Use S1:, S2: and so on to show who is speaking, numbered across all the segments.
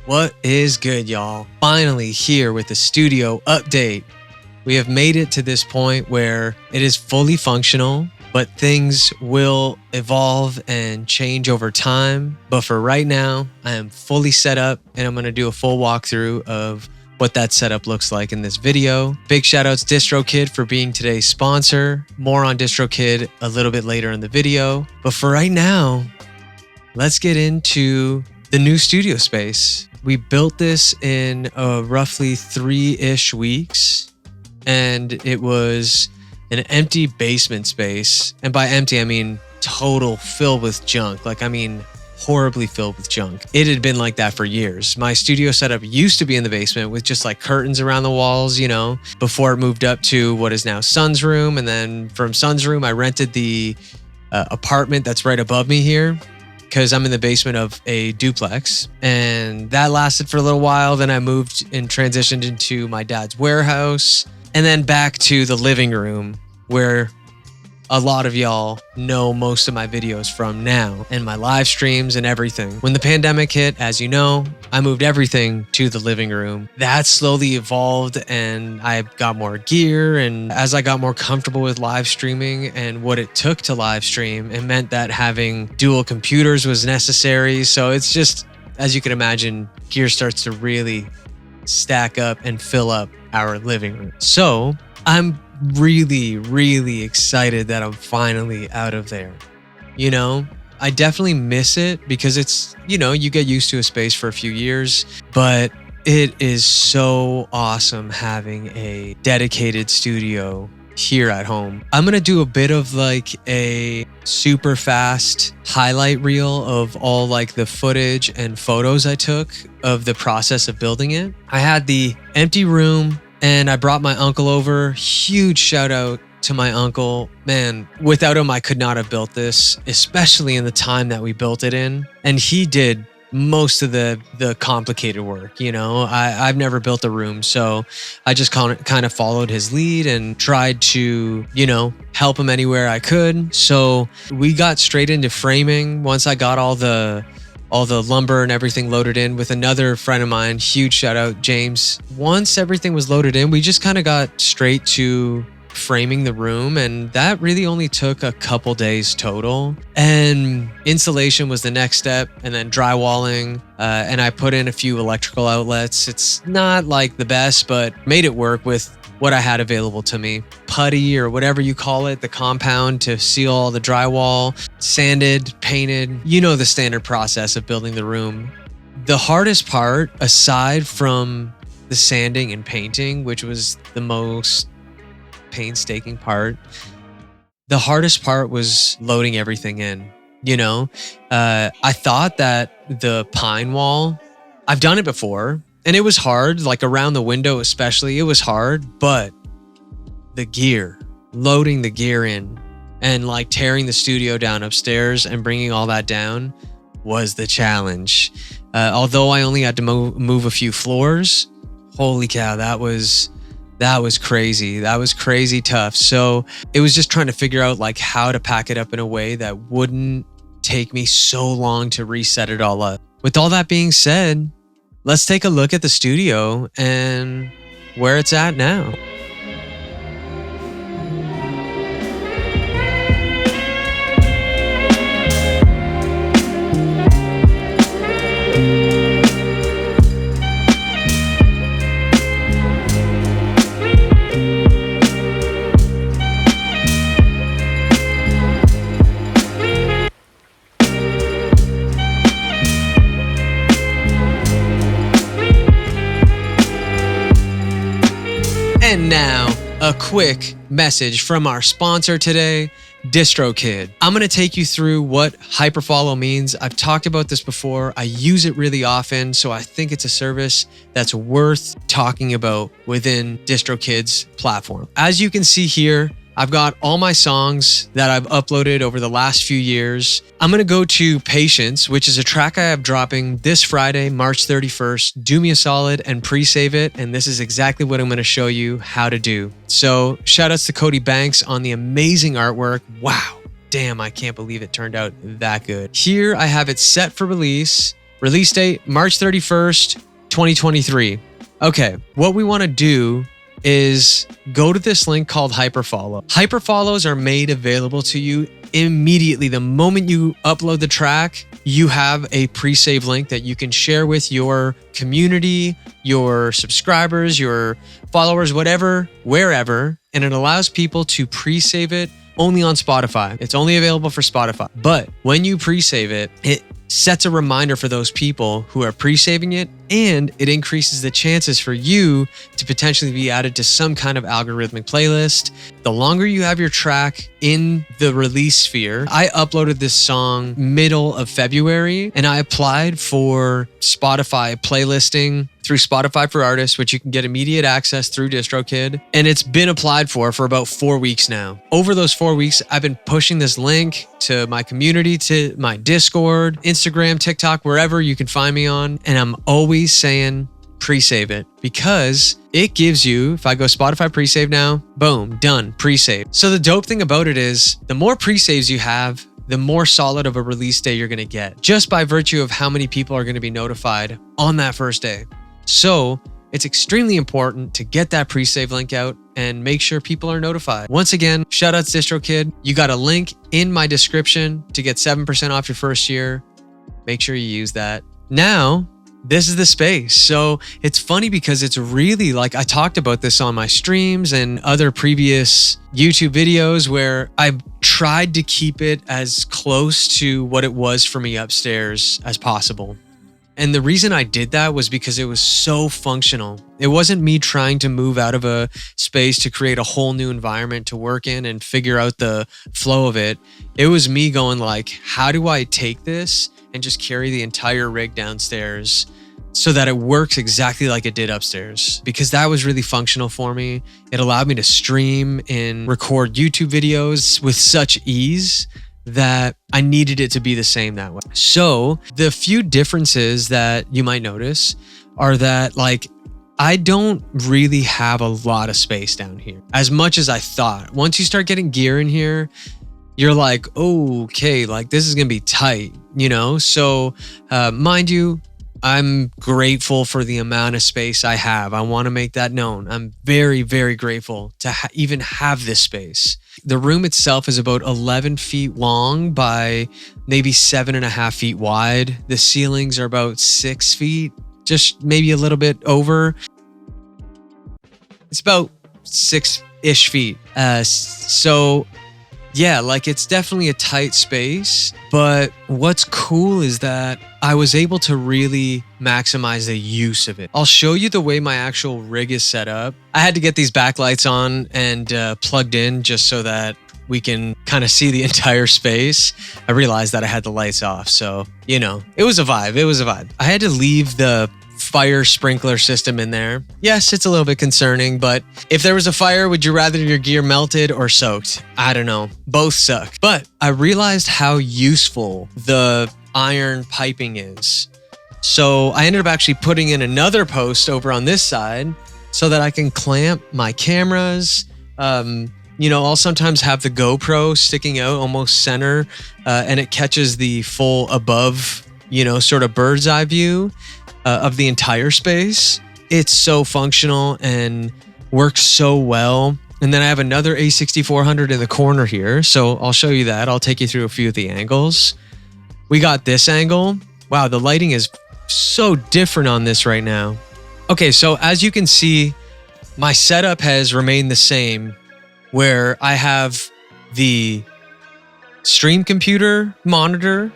S1: What is good, y'all? Finally here with the studio update. We have made it to this point where it is fully functional, but things will evolve and change over time. But for right now, I am fully set up and I'm going to do a full walkthrough of what that setup looks like in this video. Big shout outs DistroKid for being today's sponsor. More on DistroKid a little bit later in the video. But for right now, let's get into the new studio space. We built this in roughly 3-ish weeks, and it was an empty basement space. And by empty, I mean total filled with junk. Horribly filled with junk. It had been like that for years. My studio setup used to be in the basement with just like curtains around the walls, before it moved up to what is now Sun's room. And then from Sun's room, I rented the apartment that's right above me here, because I'm in the basement of a duplex, and that lasted for a little while. Then I moved and transitioned into my dad's warehouse, and then back to the living room where a lot of y'all know most of my videos from now, and my live streams and everything. When the pandemic hit, as you know, I moved everything to the living room. That slowly evolved and I got more gear, and as I got more comfortable with live streaming and what it took to live stream, it meant that having dual computers was necessary. So it's just, as you can imagine, gear starts to really stack up and fill up our living room. So I'm really excited that I'm finally out of there. I definitely miss it because it's, you get used to a space for a few years, but it is so awesome having a dedicated studio here at home. I'm going to do a bit of like a super fast highlight reel of all like the footage and photos I took of the process of building it. I had the empty room, and I brought my uncle over. Huge shout out to my uncle. Man, without him, I could not have built this, especially in the time that we built it in. And he did most of the complicated work. I've never built a room, so I just kind of followed his lead and tried to, help him anywhere I could. So we got straight into framing once I got all the lumber and everything loaded in with another friend of mine. Huge shout out, James. Once everything was loaded in, we just kind of got straight to framing the room, and that really only took a couple days total. And insulation was the next step, and then drywalling, and I put in a few electrical outlets. It's not like the best, but made it work with what I had available to me. Putty, or whatever you call it, the compound to seal all the drywall, sanded, painted, the standard process of building the room. The hardest part, aside from the sanding and painting, which was the most painstaking part, the hardest part was loading everything in. I thought that the pine wall, I've done it before, and it was hard, like around the window especially, it was hard, but the gear, loading the gear in and like tearing the studio down upstairs and bringing all that down was the challenge. Although I only had to move a few floors, holy cow, that was crazy. That was crazy tough. So it was just trying to figure out like how to pack it up in a way that wouldn't take me so long to reset it all up. With all that being said, let's take a look at the studio and where it's at now. And now, a quick message from our sponsor today, DistroKid. I'm going to take you through what Hyperfollow means. I've talked about this before. I use it really often, so I think it's a service that's worth talking about within DistroKid's platform. As you can see here, I've got all my songs that I've uploaded over the last few years. I'm going to go to Patience, which is a track I have dropping this Friday, March 31st. Do me a solid and pre-save it. And this is exactly what I'm going to show you how to do. So shout outs to Cody Banks on the amazing artwork. Wow. Damn, I can't believe it turned out that good. Here I have it set for release. Release date, March 31st, 2023. Okay, what we want to do is go to this link called Hyperfollow. Hyperfollows are made available to you immediately. The moment you upload the track, you have a pre-save link that you can share with your community, your subscribers, your followers, whatever, wherever, and it allows people to pre-save it only on Spotify. It's only available for Spotify. But when you pre-save it, it sets a reminder for those people who are pre-saving it, and it increases the chances for you to potentially be added to some kind of algorithmic playlist. The longer you have your track in the release sphere, I uploaded this song middle of February, and I applied for Spotify playlisting through Spotify for Artists, which you can get immediate access through DistroKid. And it's been applied for about 4 weeks now. Over those 4 weeks, I've been pushing this link to my community, to my Discord, Instagram, TikTok, wherever you can find me on. And I'm always saying pre-save it, because it gives you, if I go Spotify pre-save now, boom, done, pre-save. So the dope thing about it is the more pre-saves you have, the more solid of a release day you're going to get, just by virtue of how many people are going to be notified on that first day. So it's extremely important to get that pre-save link out and make sure people are notified. Once again, shout out to DistroKid. You got a link in my description to get 7% off your first year. Make sure you use that. Now, this is the space. So it's funny because it's really like, I talked about this on my streams and other previous YouTube videos where I tried to keep it as close to what it was for me upstairs as possible. And the reason I did that was because it was so functional. It wasn't me trying to move out of a space to create a whole new environment to work in and figure out the flow of it. It was me going like, how do I take this and just carry the entire rig downstairs so that it works exactly like it did upstairs? Because that was really functional for me. It allowed me to stream and record YouTube videos with such ease that I needed it to be the same that way. So the few differences that you might notice are that, like, I don't really have a lot of space down here as much as I thought. Once you start getting gear in here, you're like, oh, okay, like this is going to be tight, you know? So mind you, I'm grateful for the amount of space I have. I want to make that known. I'm very, very grateful to even have this space. The room itself is about 11 feet long by maybe 7.5 feet wide. The ceilings are about 6 feet, just maybe a little bit over. It's about 6-ish feet. So yeah, like it's definitely a tight space, but what's cool is that I was able to really maximize the use of it. I'll show you the way my actual rig is set up. I had to get these backlights on and plugged in just so that we can kind of see the entire space. I realized that I had the lights off, so, you know, it was a vibe. It was a vibe. I had to leave the fire sprinkler system in there. Yes, it's a little bit concerning, but if there was a fire, would you rather your gear melted or soaked? I don't know. Both suck. But I realized how useful the iron piping is. So I ended up actually putting in another post over on this side so that I can clamp my cameras. You know, I'll sometimes have the GoPro sticking out almost center and it catches the full above, you know, sort of bird's eye view of the entire space. It's so functional and works so well. And then I have another A6400 in the corner here. So I'll show you that. I'll take you through a few of the angles. We got this angle. Wow, the lighting is so different on this right now. Okay, so as you can see, my setup has remained the same, where I have the stream computer monitor,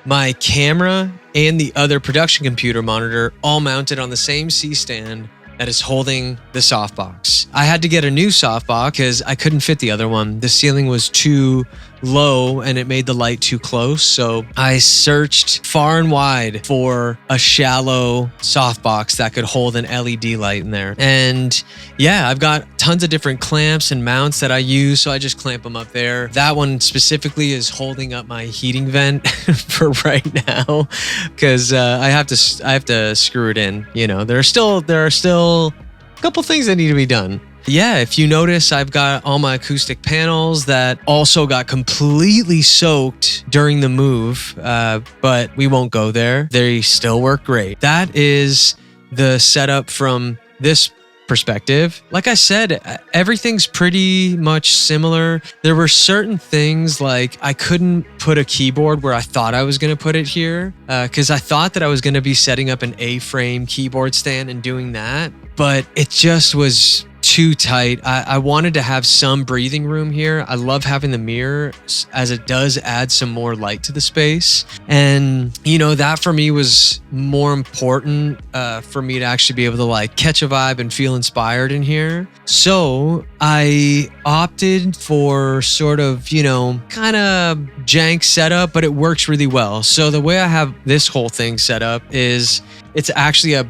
S1: my camera, and the other production computer monitor all mounted on the same C-stand that is holding the softbox. I had to get a new softbox because I couldn't fit the other one. The ceiling was too low and it made the light too close. So I searched far and wide for a shallow softbox that could hold an LED light in there. And yeah, I've got tons of different clamps and mounts that I use. So I just clamp them up there. That one specifically is holding up my heating vent for right now because I have to screw it in. You know, there are still a couple things that need to be done. Yeah, if you notice, I've got all my acoustic panels that also got completely soaked during the move, but we won't go there. They still work great. That is the setup from this perspective. Like I said, everything's pretty much similar. There were certain things like I couldn't put a keyboard where I thought I was going to put it here because I thought that I was going to be setting up an A-frame keyboard stand and doing that, but it just was too tight. I wanted to have some breathing room here. I love having the mirror as it does add some more light to the space. And, you know, that for me was more important for me to actually be able to like catch a vibe and feel inspired in here. So I opted for sort of, you know, kind of jank setup, but it works really well. So the way I have this whole thing set up is it's actually a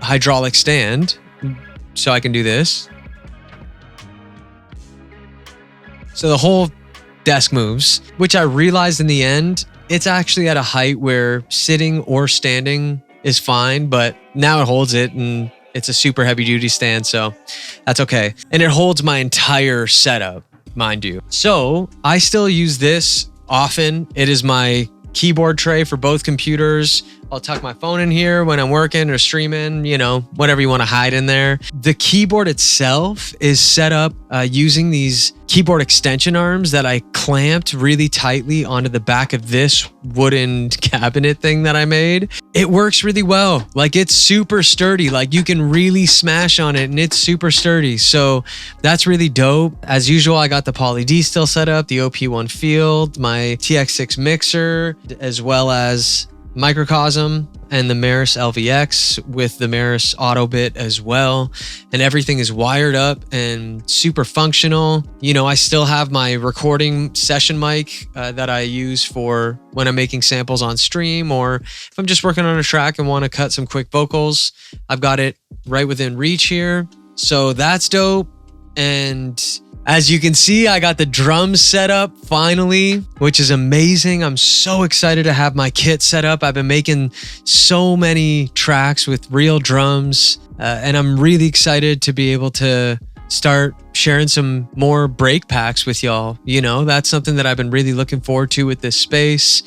S1: hydraulic stand. So I can do this. So the whole desk moves, which I realized in the end, it's actually at a height where sitting or standing is fine, but now it holds it and it's a super heavy duty stand. So that's okay. And it holds my entire setup, mind you. So I still use this often. It is my keyboard tray for both computers. I'll tuck my phone in here when I'm working or streaming, you know, whatever you want to hide in there. The keyboard itself is set up using these keyboard extension arms that I clamped really tightly onto the back of this wooden cabinet thing that I made. It works really well. Like it's super sturdy. Like you can really smash on it and it's super sturdy. So that's really dope. As usual, I got the Poly D still set up, the OP1 Field, my TX6 mixer, as well as Microcosm and the Meris LVX with the Meris Auto Bit as well. And everything is wired up and super functional. You know, I still have my recording session mic that I use for when I'm making samples on stream, or if I'm just working on a track and want to cut some quick vocals, I've got it right within reach here. So that's dope. And as you can see, I got the drums set up finally, which is amazing. I'm so excited to have my kit set up. I've been making so many tracks with real drums, and I'm really excited to be able to start sharing some more break packs with y'all. You know, that's something that I've been really looking forward to with this space.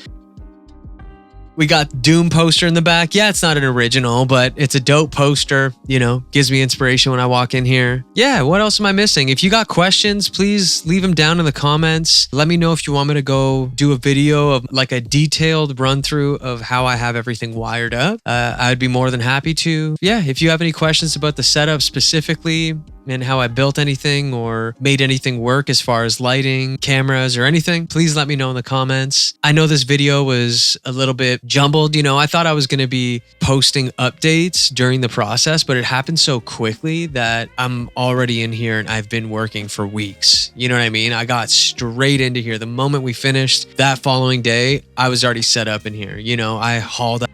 S1: We got Doom poster in the back. Yeah, it's not an original, but it's a dope poster. You know, gives me inspiration when I walk in here. Yeah, what else am I missing? If you got questions, please leave them down in the comments. Let me know if you want me to go do a video of like a detailed run through of how I have everything wired up. I'd be more than happy to. Yeah, if you have any questions about the setup specifically and how I built anything or made anything work as far as lighting, cameras, or anything, please let me know in the comments. I know this video was a little bit jumbled. You know, I thought I was going to be posting updates during the process, but it happened so quickly that I'm already in here and I've been working for weeks. You know what I mean? I got straight into here. The moment we finished that following day, I was already set up in here. You know, I hauled up.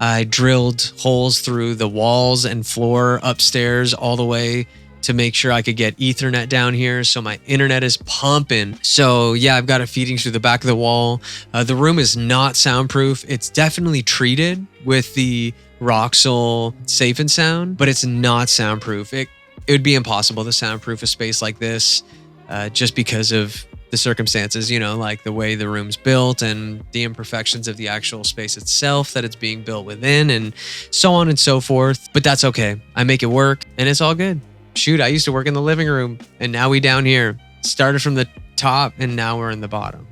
S1: I drilled holes through the walls and floor upstairs all the way to make sure I could get Ethernet down here. So my internet is pumping. So yeah, I've got it feeding through the back of the wall. The room is not soundproof. It's definitely treated with the Roxul Safe and Sound, but it's not soundproof. It would be impossible to soundproof a space like this just because of the circumstances, you know, like the way the room's built and the imperfections of the actual space itself that it's being built within and so on and so forth. But that's okay. I make it work and it's all good. Shoot, I used to work in the living room and now we down here. Started from the top and now we're in the bottom.